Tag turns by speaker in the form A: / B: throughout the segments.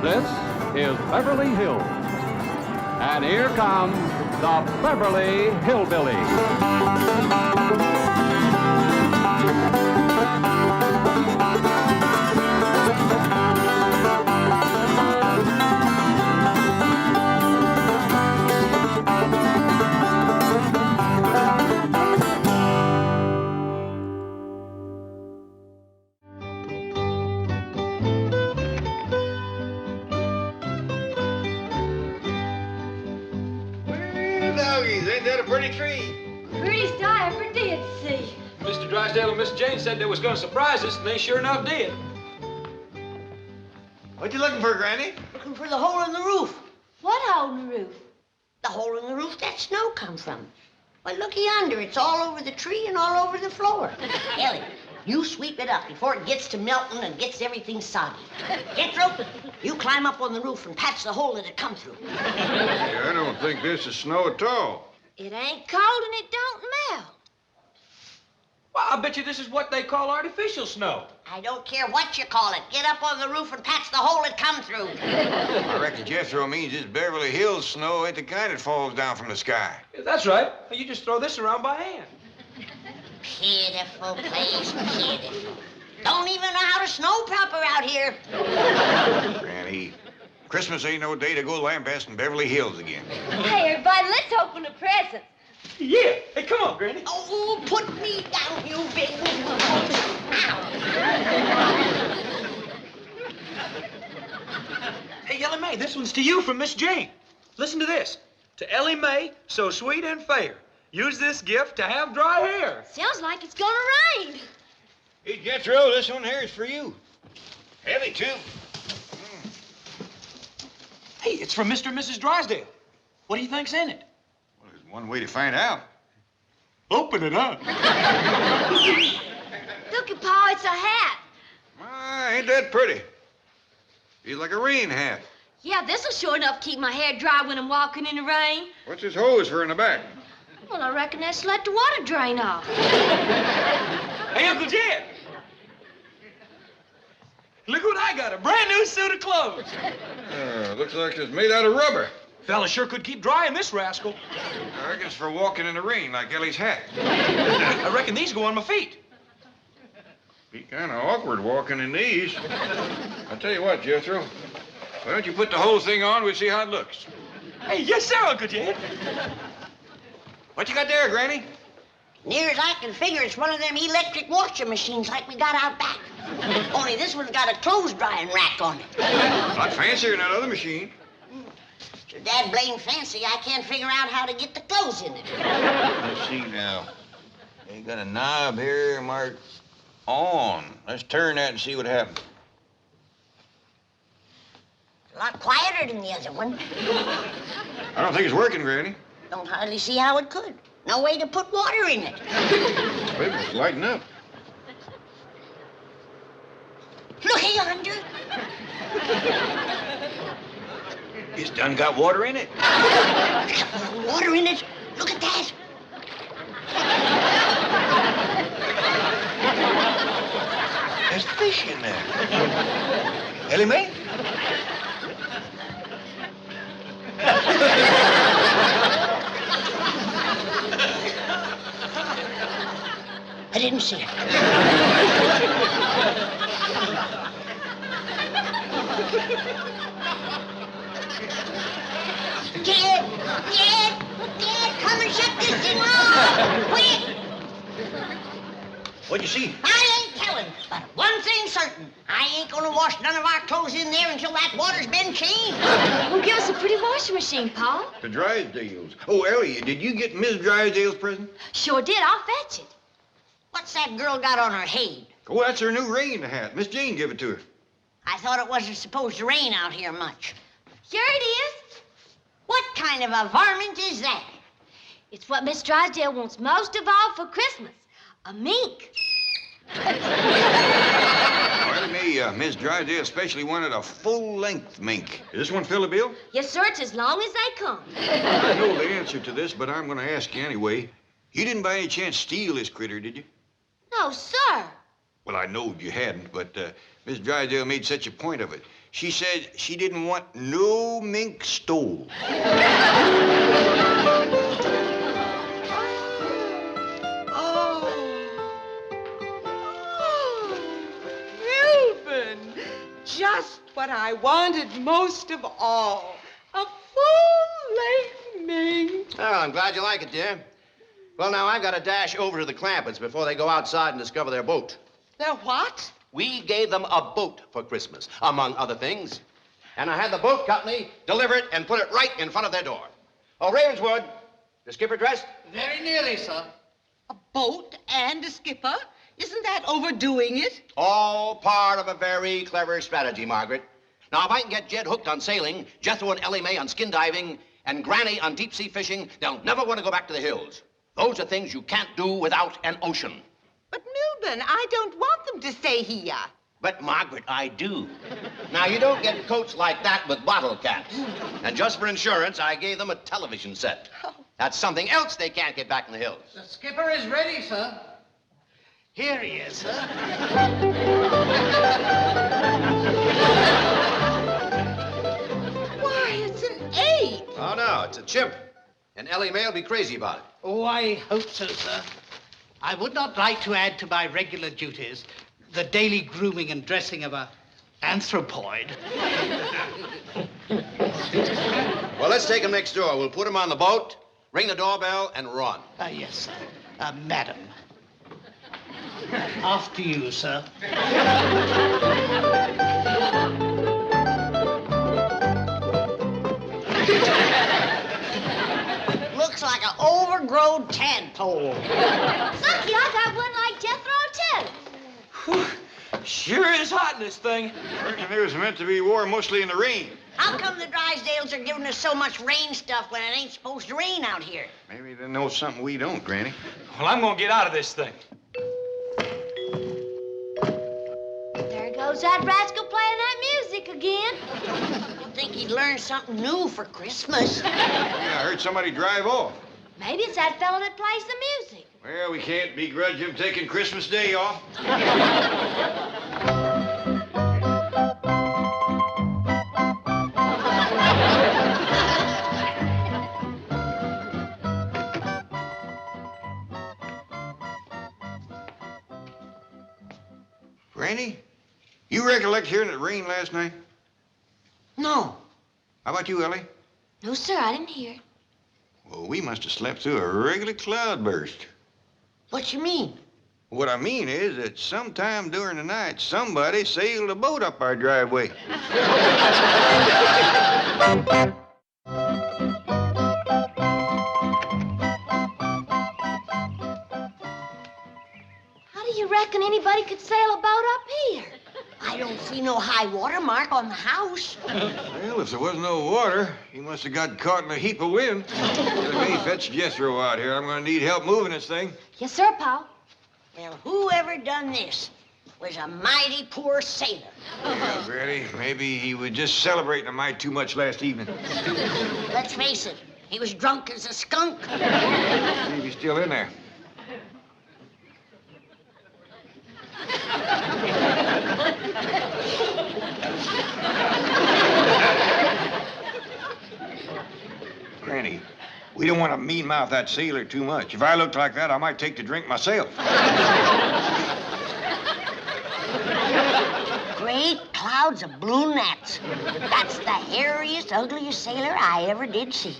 A: This is Beverly Hills. And here come the Beverly Hillbillies.
B: Ain't that a pretty tree?
C: Prettiest I ever did see.
D: Mr. Drysdale and Miss Jane said they was going to surprise us, and they sure enough did.
B: What you looking for, Granny?
E: Looking for the hole in the roof.
C: What hole in the roof?
E: The hole in the roof that snow come from. Well, looky yonder. It's all over the tree and all over the floor. Ellie, you sweep it up before it gets to melting and gets everything soggy. Jethro, you climb up on the roof and patch the hole that it come through.
B: Yeah, I don't think this is snow at all.
C: It ain't cold and it don't melt.
D: Well, I bet you this is what they call artificial snow.
E: I don't care what you call it. Get up on the roof and patch the hole it come through.
B: I reckon Jethro means this Beverly Hills snow ain't the kind that falls down from the sky.
D: Yeah, that's right. You just throw this around by hand.
E: Pitiful place, pitiful. Don't even know how to snow proper out here.
B: Granny, Christmas ain't no day to go lambasting Beverly Hills again.
C: Hey, everybody, let's open a present.
D: Yeah. Hey, come on, Granny.
E: Oh, put me down, you big...
D: Hey, Ellie Mae, this one's to you from Miss Jane. Listen to this. To Ellie Mae, so sweet and fair. Use this gift to have dry hair.
C: Sounds like it's gonna rain.
B: Hey, Jethro, this one here is for you. Heavy, too.
D: Hey, it's from Mr. and Mrs. Drysdale. What do you think's in it?
B: Well, there's one way to find out.
D: Open it up.
C: Look at Pa, it's a hat.
B: Ain't that pretty? Feels like a rain hat.
C: Yeah, this'll sure enough keep my hair dry when I'm walking in the rain.
B: What's this hose for in the back?
C: Well, I reckon that's to let the water drain off.
D: Hey, Uncle Jed. Look what I got, a brand new suit of clothes.
B: Looks like it's made out of rubber.
D: Fella sure could keep drying this rascal.
B: I reckon it's for walking in the rain like Ellie's hat.
D: I reckon these go on my feet.
B: Be kind of awkward walking in these. I'll tell you what, Jethro. Why don't you put the whole thing on? We'll see how it looks.
D: Hey, yes, sir, Uncle Jed.
B: What you got there, Granny?
E: Near as I can figure, it's one of them electric washing machines like we got out back. Only this one's got a clothes drying rack on it.
B: Not fancier than that other machine.
E: So dad blame fancy, I can't figure out how to get the clothes in it.
B: Let's see now. You got a knob here marked on. Let's turn that and see what happens.
E: A lot quieter than the other one.
B: I don't think it's working, Granny.
E: Don't hardly see how it could. No way to put water in it.
B: Maybe it's lighting up.
E: Look yonder.
B: It's done got water in it.
E: Water in it. Look at that.
B: There's fish in there. Ellie Mae?
E: I didn't see it. Dad, come and shut this thing off! Quick!
B: What'd you see?
E: I ain't telling, but one thing's certain. I ain't gonna wash none of our clothes in there until that water's been changed.
C: Well, give us a pretty washing machine, Pa.
B: The Drysdales. Oh, Ellie, did you get Miss Drysdale's present?
C: Sure did. I'll fetch it.
E: What's that girl got on her head?
B: Oh, that's her new rain hat. Miss Jane gave it to her.
E: I thought it wasn't supposed to rain out here much.
C: Sure it is.
E: What kind of a varmint is that?
C: It's what Miss Drysdale wants most of all for Christmas. A mink.
B: Well, Miss Drysdale especially wanted a full-length mink. Is this one fill a bill?
C: Yes, sir. It's as long as they come.
B: I know the answer to this, but I'm going to ask you anyway. You didn't by any chance steal this critter, did you?
C: No, sir.
B: Well, I knowed you hadn't, but Miss Drysdale made such a point of it. She said she didn't want no mink stole.
F: Reuben, just what I wanted most of all. A full-length mink.
G: Oh, I'm glad you like it, dear. Well, now, I've got to dash over to the Clampetts before they go outside and discover their boat.
F: Their what?
G: We gave them a boat for Christmas, among other things. And I had the boat company deliver it and put it right in front of their door. Oh, Ravenswood, the skipper dressed?
H: Very nearly, sir.
F: A boat and a skipper? Isn't that overdoing it?
G: All part of a very clever strategy, Margaret. Now, if I can get Jed hooked on sailing, Jethro and Ellie Mae on skin diving, and Granny on deep-sea fishing, they'll never want to go back to the hills. Those are things you can't do without an ocean.
F: But, Milburn, I don't want them to stay here.
G: But, Margaret, I do. Now, you don't get coats like that with bottle caps. And just for insurance, I gave them a television set. That's something else they can't get back in the hills.
H: The skipper is ready, sir. Here he is, sir.
F: Why, it's an ape.
G: Oh, no, it's a chimp. And Ellie Mae will be crazy about it.
H: Oh, I hope so, sir. I would not like to add to my regular duties the daily grooming and dressing of a anthropoid.
G: Well, let's take him next door. We'll put him on the boat, ring the doorbell, and run.
H: Yes, sir. Madam. After you, sir.
E: Looks like an overgrown tadpole.
C: Lucky I got one like Jethro, too.
D: Sure is hot in this thing.
B: I reckon it was meant to be wore mostly in the rain.
E: How come the Drysdales are giving us so much rain stuff when it ain't supposed to rain out here?
B: Maybe they know something we don't, Granny.
D: Well, I'm gonna get out of this thing.
C: There goes that rascal playing that music again.
E: You'd think he'd learn something new for Christmas.
B: Yeah, I heard somebody drive off.
C: Maybe it's that fella that plays the music.
B: Well, we can't begrudge him taking Christmas Day off. Granny, you recollect hearing it rain last night?
E: No.
B: How about you, Ellie?
C: No, sir, I didn't hear it.
B: Well, we must have slept through a regular cloudburst.
E: What you mean?
B: What I mean is that sometime during the night, somebody sailed a boat up our driveway.
C: How do you reckon anybody could sail a boat up here?
E: I don't see no high water mark on the house.
B: Well, if there was no water, he must have got caught in a heap of wind. Let me fetch Jethro out here. I'm going to need help moving this thing.
C: Yes, sir, Pa.
E: Well, whoever done this was a mighty poor sailor.
B: Well, Granny, maybe he was just celebrating a mite too much last evening.
E: Let's face it, he was drunk as a skunk.
B: See if he's still in there. Granny, we don't want to mean-mouth that sailor too much. If I looked like that, I might take to drink myself.
E: Great clouds of blue gnats. That's the hairiest, ugliest sailor I ever did see.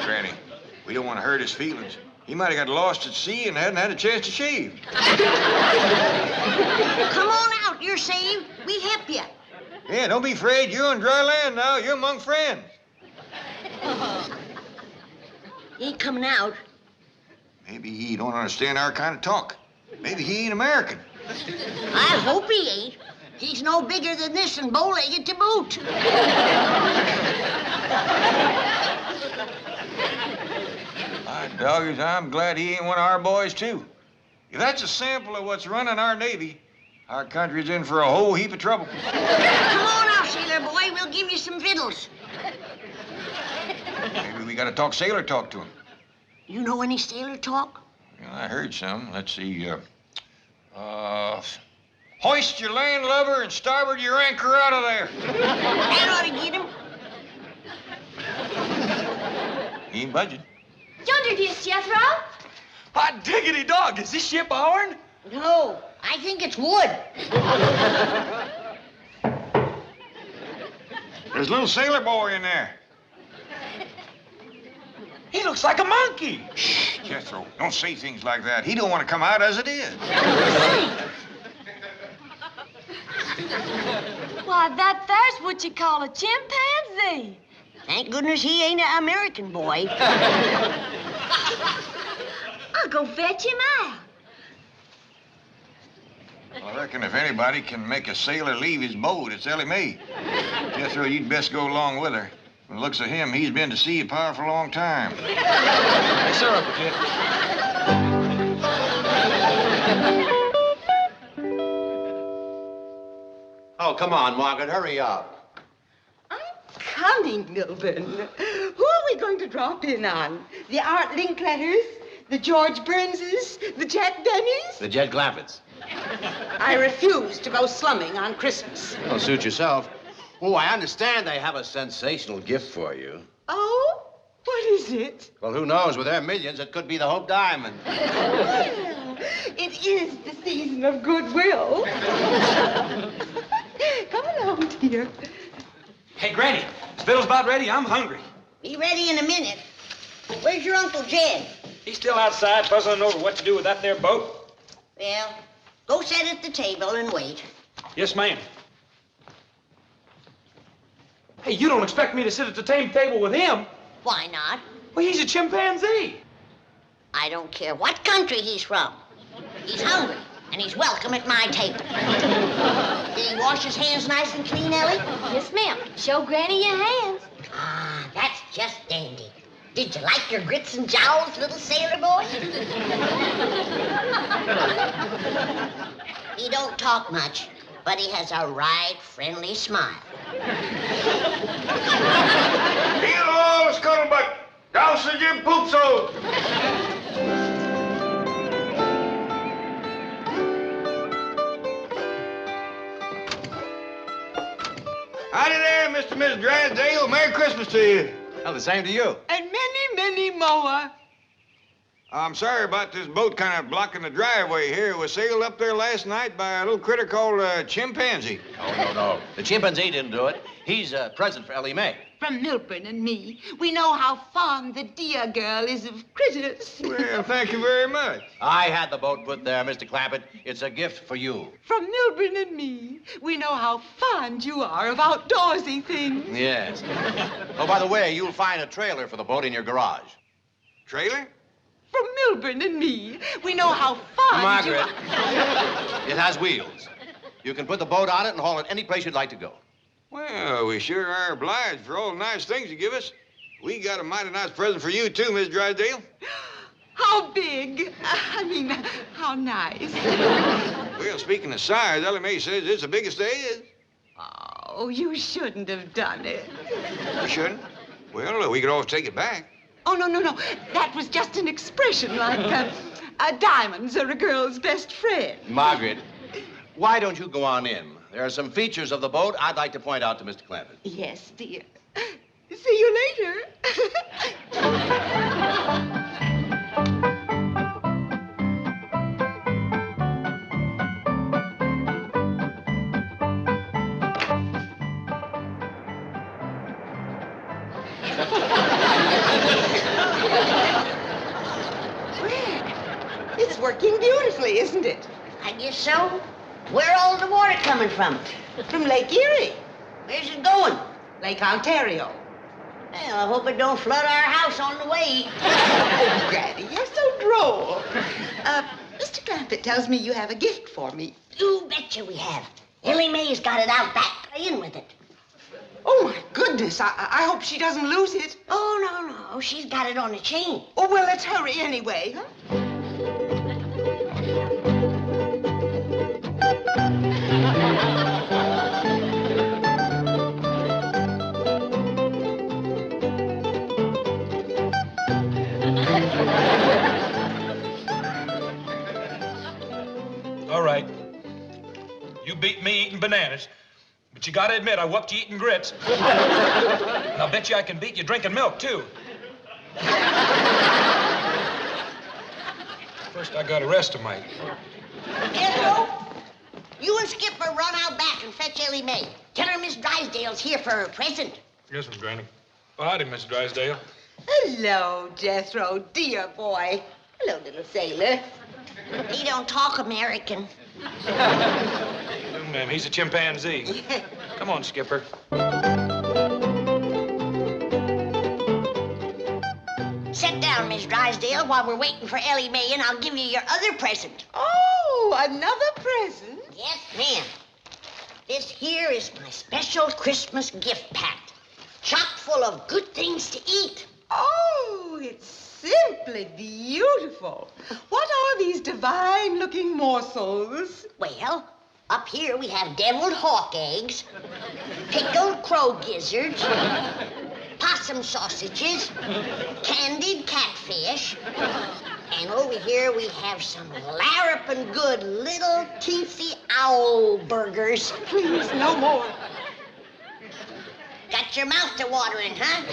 B: Granny, we don't want to hurt his feelings. He might have got lost at sea and hadn't had a chance to shave.
E: Come on out, you're saved. We help you.
B: Yeah, don't be afraid. You're on dry land now. You're among friends.
E: He ain't coming out.
B: Maybe he don't understand our kind of talk. Maybe he ain't American.
E: I hope he ain't. He's no bigger than this and bow-legged to boot.
B: My doggers, I'm glad he ain't one of our boys, too. If that's a sample of what's running our Navy, our country's in for a whole heap of trouble.
E: Come on out, sailor boy. We'll give you some victuals.
B: Maybe we gotta talk sailor talk to him.
E: You know any sailor talk?
B: Well, I heard some. Let's see, Hoist your landlubber and starboard your anchor out of there.
E: That ought to get him.
B: He ain't budging.
C: Yonder, dear Jethro.
D: Hot diggity dog, is this ship ourn?
E: No, I think it's wood.
B: There's a little sailor boy in there.
D: He looks like a monkey.
B: Shh, Jethro, don't say things like that. He don't want to come out as it is.
C: Why, that there's what you call a chimpanzee.
E: Thank goodness he ain't an American boy.
C: I'll go fetch him out.
B: I reckon if anybody can make a sailor leave his boat, it's Ellie Mae. Jethro, you'd best go along with her. From the looks of him, he's been to sea a powerful long time.
D: Yes, sir, Uncle Jed.
G: Oh, come on, Margaret, hurry up.
F: I'm coming, Milburn. Who are we going to drop in on? The Art Linkletters? The George Burnses? The Jack Bennies?
G: The Jed Clampetts.
F: I refuse to go slumming on Christmas.
G: Well, suit yourself. Oh, I understand they have a sensational gift for you.
F: Oh? What is it?
G: Well, who knows? With their millions, it could be the Hope Diamond.
F: Well, it is the season of goodwill. Come along, dear.
D: Hey, Granny, is Fiddle's about ready? I'm hungry.
E: Be ready in a minute. Where's your Uncle Jed?
D: He's still outside puzzling over what to do with that there boat.
E: Well, go sit at the table and wait.
D: Yes, ma'am. Hey, you don't expect me to sit at the table with him?
E: Why not?
D: Well, he's a chimpanzee.
E: I don't care what country he's from. He's hungry, and he's welcome at my table. Did he wash his hands nice and clean, Ellie?
C: Yes, ma'am. Show Granny your hands.
E: Ah, that's just dandy. Did you like your grits and jowls, little sailor boy? He don't talk much, but he has a right friendly smile.
B: Hello, scuttlebutt. Douse the Jim Poopso. Howdy there, Mr. and Mrs. Drysdale. Merry Christmas to you.
G: Well, the same to you.
F: And many, many more.
B: I'm sorry about this boat kind of blocking the driveway here. It was sailed up there last night by a little critter called a chimpanzee.
G: Oh, no. The chimpanzee didn't do it. He's a present for Ellie Mae.
F: From Milburn and me, we know how fond the dear girl is of critters.
B: Well, thank you very much.
G: I had the boat put there, Mr. Clampett. It's a gift for you.
F: From Milburn and me, we know how fond you are of outdoorsy things.
G: Yes. Oh, by the way, you'll find a trailer for the boat in your garage.
B: Trailer?
F: From Milburn and me, we know how fond
G: Margaret,
F: you are.
G: it has wheels. You can put the boat on it and haul it any place you'd like to go.
B: Well, we sure are obliged for all the nice things you give us. We got a mighty nice present for you, too, Miss Drysdale.
F: How big? How nice.
B: Well, speaking of size, Ellie Mae says it's the biggest there is.
F: Oh, you shouldn't have done it.
B: We shouldn't. Well, we could always take it back.
F: Oh, no. That was just an expression like diamonds are a girl's best friend.
G: Margaret, why don't you go on in? There are some features of the boat I'd like to point out to Mr. Clampett.
F: Yes, dear. See you later. Well, it's working beautifully, isn't it?
E: I guess so. Where all the water coming from?
F: From Lake Erie,
E: Where's it going?
F: Lake Ontario.
E: Well, I hope it don't flood our house on the way.
F: Oh, Granny, you're so droll. Mr. Clampett tells me you have a gift for me.
E: You betcha we have. Ellie Mae's got it out back, playing with it.
F: Oh, my goodness. I hope she doesn't lose it.
E: Oh, no. She's got it on a chain.
F: Oh, well, let's hurry anyway, huh?
D: All right. You beat me eating bananas. But you gotta admit, I whooped you eating grits. And I'll bet you I can beat you drinking milk, too. First, I gotta rest a mite.
E: Jethro, you and Skipper run out back and fetch Ellie Mae. Tell her Miss Drysdale's here for her present.
D: Yes, Miss Granny. Oh, howdy, Miss Drysdale.
F: Hello, Jethro, dear boy. Hello, little sailor.
E: He don't talk American.
D: No, ma'am, he's a chimpanzee. Come on, Skipper.
E: Sit down, Miss Drysdale, while we're waiting for Ellie Mae, and I'll give you your other present.
F: Oh, another present?
E: Yes, ma'am. This here is my special Christmas gift pack, chock full of good things to eat.
F: Oh, it's simply beautiful. What are these divine-looking morsels?
E: Well, up here we have deviled hawk eggs, pickled crow gizzards, possum sausages, candied catfish, and over here we have some larrapin' good little teensy owl burgers.
F: Please, no more.
E: Got your mouth to watering, huh?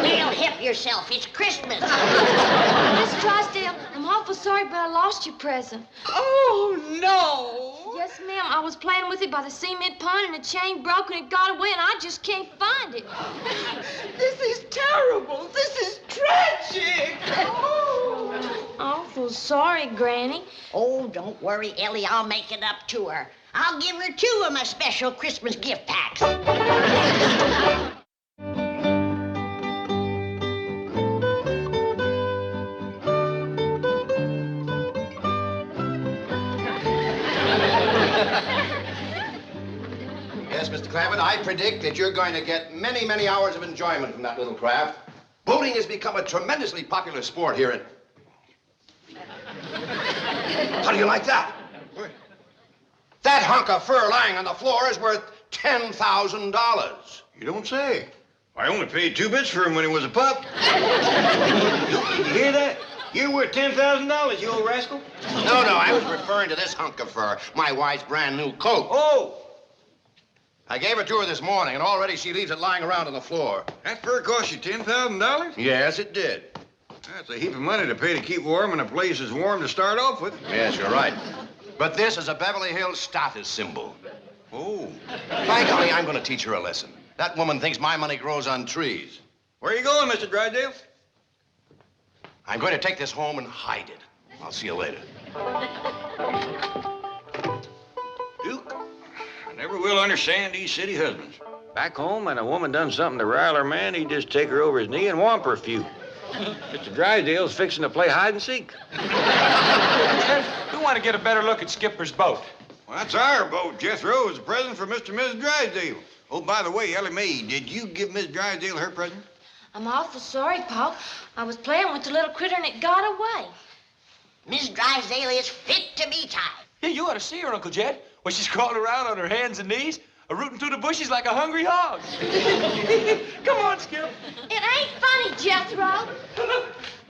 E: Well, help yourself. It's Christmas.
C: Miss Drysdale, I'm awful sorry, but I lost your present.
F: Oh, no.
C: Yes, ma'am. I was playing with it by the cement pond, and the chain broke, and it got away, and I just can't find it.
F: This is terrible. This is tragic. Oh.
C: Awful sorry, Granny.
E: Oh, don't worry, Ellie. I'll make it up to her. I'll give her 2 of my special Christmas gift packs.
G: Yes, Mr. Clampett, I predict that you're going to get many, many hours of enjoyment from that little craft. Boating has become a tremendously popular sport here in... How do you like that? That hunk of fur lying on the floor is worth $10,000.
B: You don't say. I only paid 2 bits for him when he was a pup. Did you hear that? You're worth $10,000, you old rascal.
G: No, I was referring to this hunk of fur, my wife's brand new coat.
B: Oh,
G: I gave it to her this morning, and already she leaves it lying around on the floor.
B: that fur cost you $10,000?
G: Yes, it did.
B: That's a heap of money to pay to keep warm in a place as warm to start off with.
G: Yes, you're right. But this is a Beverly Hills status symbol.
B: Oh.
G: By golly, I'm going to teach her a lesson. That woman thinks my money grows on trees.
B: Where are you going, Mr. Drysdale?
G: I'm going to take this home and hide it. I'll see you later.
B: Duke, I never will understand these city husbands. Back home, when a woman done something to rile her man, he'd just take her over his knee and whomp her a few. Mr. Drysdale's fixing to play hide and seek.
D: We want to get a better look at Skipper's boat.
B: Well, that's our boat, Jethro. It's a present for Mr. and Mrs. Drysdale. Oh, by the way, Ellie Mae, did you give Miss Drysdale her present?
C: I'm awful sorry, Pa. I was playing with the little critter, and it got away.
E: Miss Drysdale is fit to be tied.
D: Yeah, you ought to see her, Uncle Jed. When she's crawling around on her hands and knees, rooting through the bushes like a hungry hog. Come on, Skip.
C: It ain't funny, Jethro.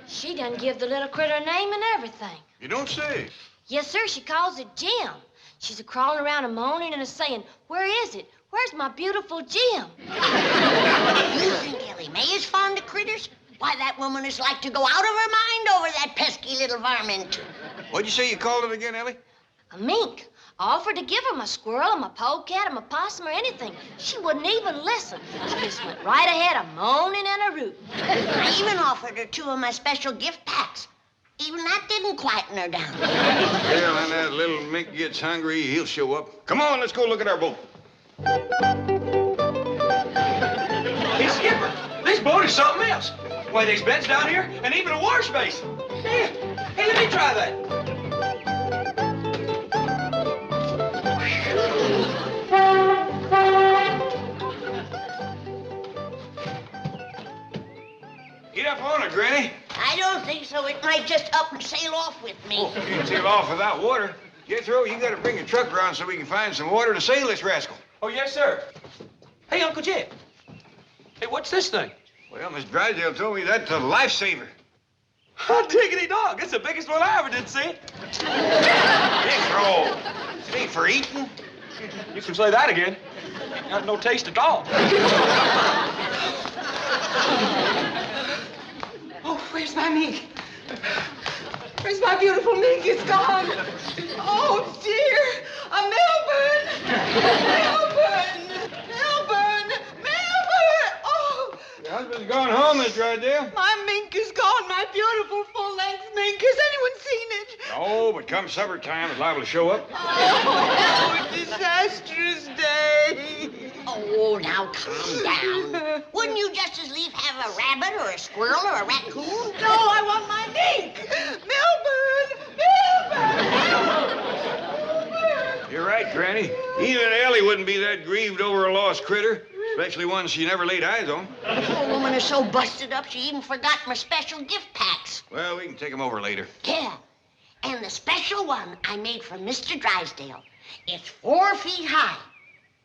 C: She done give the little critter a name and everything.
B: You don't say.
C: Yes, sir, she calls it Jim. She's a-crawling around and moaning and a-saying, where is it? Where's my beautiful Jim?
E: You think Ellie Mae is fond of critters? Why, that woman is like to go out of her mind over that pesky little varmint.
B: What'd you say you called it again, Ellie?
C: A mink. I offered to give her my squirrel, my polecat, my possum, or anything. She wouldn't even listen. She just went right ahead a moaning and a rooting.
E: I even offered her 2 of my special gift packs. Even that didn't quieten her down.
B: Well, when that little mink gets hungry, he'll show up. Come on, let's go look at our boat.
D: Hey, Skipper, this boat is something else. Why, there's beds down here and even a wash basin. Here, hey, let me try that.
B: Get up on it, Granny.
E: I don't think so. It might just up and sail off with me.
B: Oh, you can sail off without water. Jethro, you gotta bring your truck around so we can find some water to sail this rascal.
D: Oh, yes, sir. Hey, Uncle Jed. Hey, what's this thing?
B: Well, Miss Drysdale told me that's a lifesaver.
D: Hot diggity dog. It's the biggest one I ever did see.
B: Jethro, it ain't for eating.
D: You can say that again. Got no taste at all.
F: Oh, where's my mink? Where's my beautiful mink? It's gone. Oh, dear. Melbourne! Melbourne! Melbourne! Melbourne! Oh!
B: Your husband's gone home, Miss Drysdale.
F: My mink is gone. My beautiful full-length mink. Has anyone seen it?
B: No, but come supper time, it's liable to show up.
F: Oh, disastrous day.
E: Oh, now calm down. Wouldn't you just as lief have a rabbit or a squirrel or a raccoon?
F: No, I want my mink. Melbourne!
B: You're right, Granny. Even Ellie wouldn't be that grieved over a lost critter, especially one she never laid eyes on.
E: The poor woman is so busted up she even forgot my special gift packs.
B: Well, we can take them over later.
E: Yeah. And the special one I made for Mr. Drysdale. It's 4 feet high.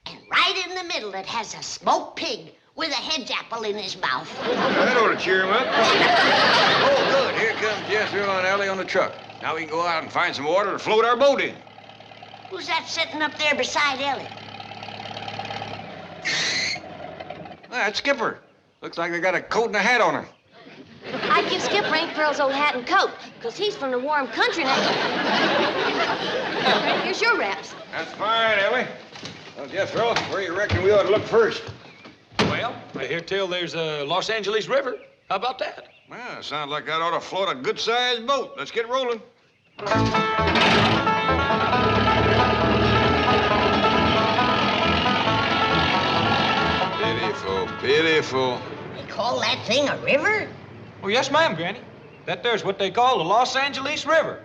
E: And right in the middle it has a smoked pig with a hedge apple in his mouth.
B: That ought to cheer him up. Oh, good. Here comes Jethro and Ellie on the truck. Now we can go out and find some water to float our boat in.
E: Who's that sitting up there beside Ellie?
B: That's Skipper. Looks like they got a coat and a hat on her.
C: I'd give Skipper Ink Pearl's old hat and coat, because he's from the warm country now. Here's your wraps.
B: That's fine, Ellie. Well, Jethro, where you reckon we ought to look first?
D: Well, I hear tell there's a Los Angeles River. How about that?
B: Well, sounds like that ought to float a good-sized boat. Let's get rolling. Pitiful, pitiful.
E: You call that thing a river?
D: Oh, yes, ma'am, Granny. That there's what they call the Los Angeles River.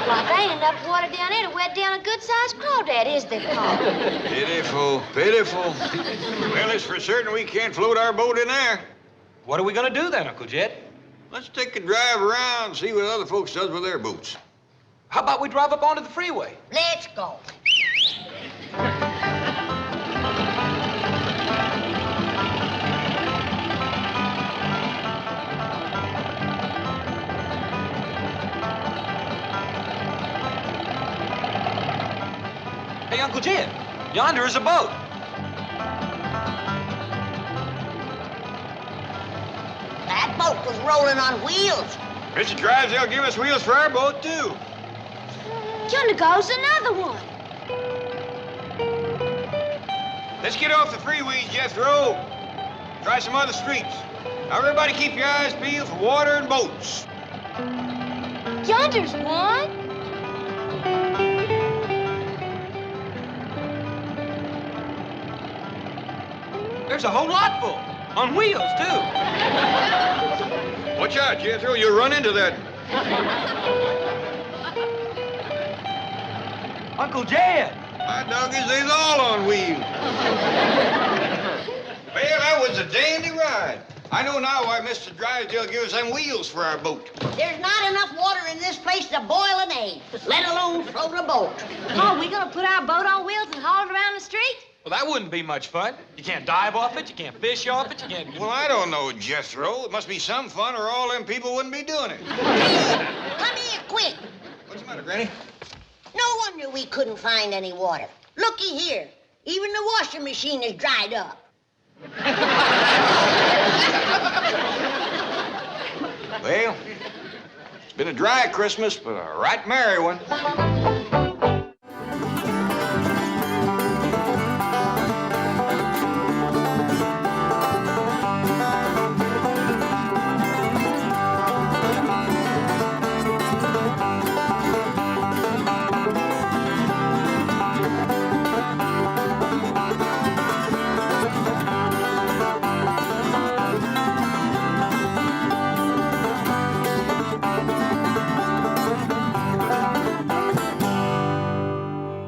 C: Well, there ain't enough water down there to wet down a good-sized crawdad, is there, Paul?
B: Pitiful, pitiful. Well, it's for certain we can't float our boat in there.
D: What are we gonna do then, Uncle Jed?
B: Let's take a drive around and see what other folks does with their boats.
D: How about we drive up onto the freeway?
E: Let's go.
D: Hey, Uncle Jed, yonder is a boat.
E: That boat was rolling on wheels.
B: Mr. Drysdale give us wheels for our boat, too.
C: Yonder goes another one.
B: Let's get off the freeways, Jethro. Try some other streets. Now, everybody keep your eyes peeled for water and boats.
C: Yonder's one.
D: There's a whole lot full. On wheels, too.
B: Watch out, Jethro. You'll run into that.
D: Uncle Jed.
B: My doggies, they's all on wheels. Well, that was a dandy ride. I know now why Mr. Drysdale gave us them wheels for our boat.
E: There's not enough water in this place to boil an egg, let alone float a boat.
C: Oh, we gonna put our boat on wheels and haul it around the street?
D: Well, that wouldn't be much fun. You can't dive off it, you can't fish off it, you can't...
B: Well, I don't know, Jethro. It must be some fun or all them people wouldn't be doing it.
E: Come here, quick.
B: What's the matter, Granny?
E: No wonder we couldn't find any water. Looky here. Even the washing machine is dried up.
B: Well, it's been a dry Christmas, but a right merry one.